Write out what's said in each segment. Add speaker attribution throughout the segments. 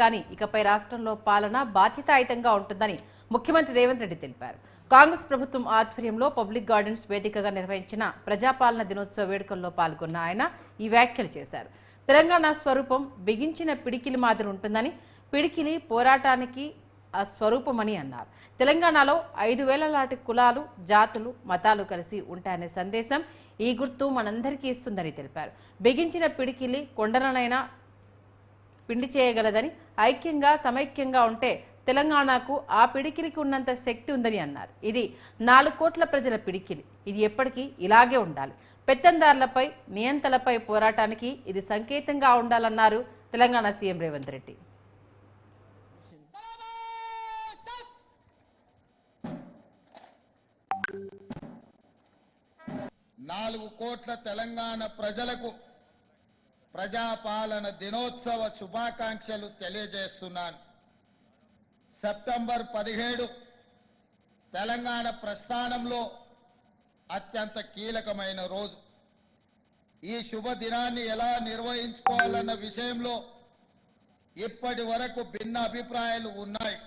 Speaker 1: కానీ ఇకపై రాష్ట్రంలో పాలన బాధ్యతాయుతంగా ఉంటుందని ముఖ్యమంత్రి రేవంత్ రెడ్డి తెలిపారు. కాంగ్రెస్ ప్రభుత్వం ఆధ్వర్యంలో పబ్లిక్ గార్డెన్స్ వేదికగా నిర్వహించిన ప్రజాపాలన దినోత్సవ వేడుకల్లో పాల్గొన్న ఆయన ఈ వ్యాఖ్యలు చేశారు. తెలంగాణ స్వరూపం బిగించిన పిడికిలి మాదిరి ఉంటుందని, పిడికిలి పోరాటానికి ఆ స్వరూపమని అన్నారు. తెలంగాణలో 5,000 లాంటి కులాలు, జాతులు, మతాలు కలిసి ఉంటాయనే సందేశం ఈ గుర్తు మనందరికీ ఇస్తుందని తెలిపారు. బిగించిన పిడికిలి కొండలనైనా పిండి చేయగలదని, ఐక్యంగా సమైక్యంగా ఉంటే తెలంగాణకు ఆ పిడికిలికి ఉన్నంత శక్తి ఉందని అన్నారు. ఇది 4 కోట్ల ప్రజల పిడికిలి. ఇది ఎప్పటికీ ఇలాగే ఉండాలి. పెత్తందారులపై, నియంతలపై పోరాటానికి ఇది సంకేతంగా ఉండాలన్నారు తెలంగాణ సీఎం రేవంత్ రెడ్డి.
Speaker 2: 4 కోట్ల తెలంగాణ ప్రజలకు ప్రజాపాలన దినోత్సవ శుభాకాంక్షలు తెలియజేస్తున్నాను. సెప్టెంబర్ 17 తెలంగాణ ప్రస్థానంలో అత్యంత కీలకమైన రోజు. ఈ శుభ దినాన్ని ఎలా నిర్వహించుకోవాలన్న విషయంలో ఇప్పటి వరకు భిన్న అభిప్రాయాలు ఉన్నాయి.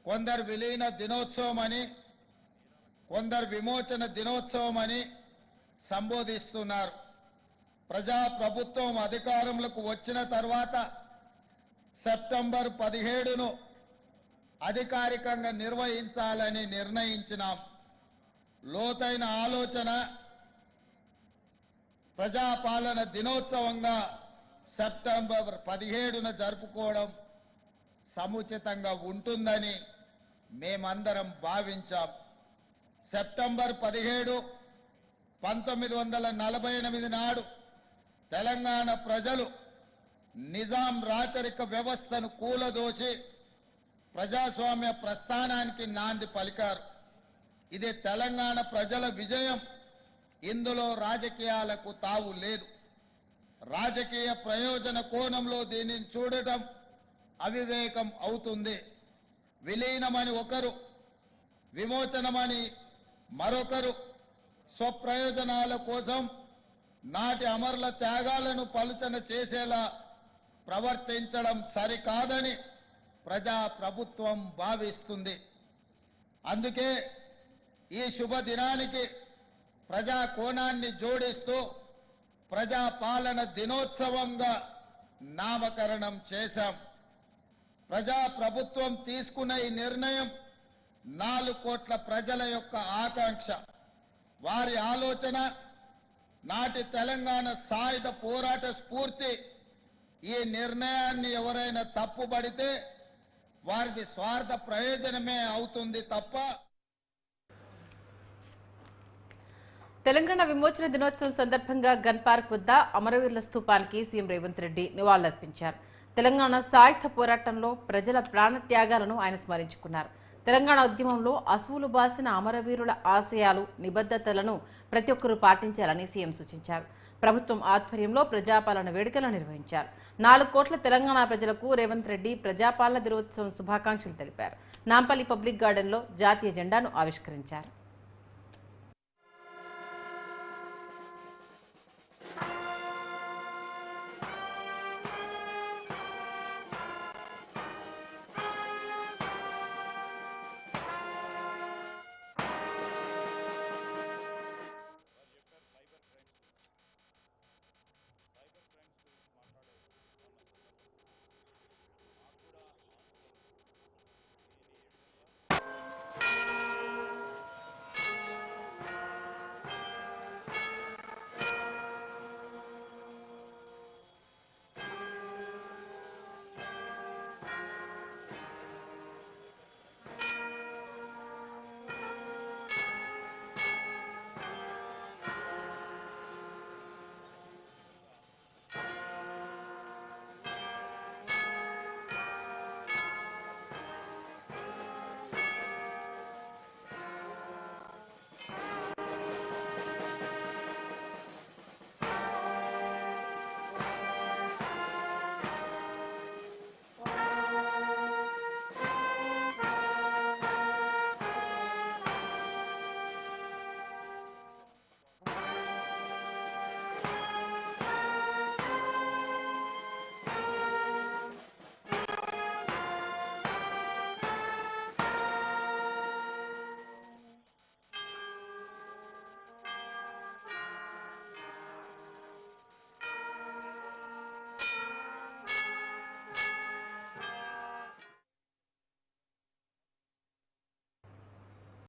Speaker 2: కొందరు విలీన దినోత్సవం అని, కొందరు విమోచన దినోత్సవం అని సంబోధిస్తున్నారు. ప్రజాప్రభుత్వం అధికారంలోకి వచ్చిన తర్వాత సెప్టెంబర్ 17ను అధికారికంగా నిర్వహించాలని నిర్ణయించినాం. లోతైన ఆలోచన ప్రజాపాలన దినోత్సవంగా సెప్టెంబర్ 17న జరుపుకోవడం సముచితంగా ఉంటుందని మేమందరం భావించాం. సెప్టెంబర్ 17, 1948 నాడు తెలంగాణ ప్రజలు నిజాం రాచరిక వ్యవస్థను కూలదోసి ప్రజాస్వామ్య ప్రస్థానానికి నాంది పలికారు. ఇది తెలంగాణ ప్రజల విజయం. ఇందులో రాజకీయాలకు తావు లేదు. రాజకీయ ప్రయోజన కోణంలో దీనిని చూడటం అవివేకం అవుతుంది. విలీనమని ఒకరు, విమోచనమని మరొకరు స్వప్రయోజనాల కోసం నాటి అమరుల త్యాగాలను పలుచన చేసేలా ప్రవర్తించడం సరికాదని ప్రజాప్రభుత్వం భావిస్తుంది. అందుకే ఈ శుభదినానికి ప్రజా కోణాన్ని జోడిస్తూ ప్రజాపాలన దినోత్సవంగా నామకరణం చేశాం. ప్రజాప్రభుత్వం తీసుకున్న ఈ నిర్ణయం 4 కోట్ల ప్రజల యొక్క ఆకాంక్ష, వారి ఆలోచన, నాటి తెలంగాణ సాయుధ పోరాట స్ఫూర్తి. ఈ నిర్ణయాన్ని ఎవరైనా తప్పుపడితే వారిది స్వార్థ ప్రయోజనమే అవుతుంది తప్ప.
Speaker 1: తెలంగాణ విమోచన దినోత్సవం సందర్భంగా గన్ పార్క్ వద్ద అమరవీరుల స్తూపానికి సీఎం రేవంత్ రెడ్డి నివాళులర్పించారు. తెలంగాణ సాయుధ పోరాటంలో ప్రజల ప్రాణత్యాగాలను ఆయన స్మరించుకున్నారు. తెలంగాణ ఉద్యమంలో అసువులు బాసిన అమరవీరుల ఆశయాలు, నిబద్ధతలను ప్రతి ఒక్కరూ పాటించాలని సీఎం సూచించారు. ప్రభుత్వం ఆధ్వర్యంలో ప్రజాపాలన వేడుకలు నిర్వహించారు. 4 కోట్ల తెలంగాణ ప్రజలకు రేవంత్ రెడ్డి ప్రజాపాలన దినోత్సవం శుభాకాంక్షలు తెలిపారు. నాంపల్లి పబ్లిక్ గార్డెన్లో జాతీయ జెండాను ఆవిష్కరించారు.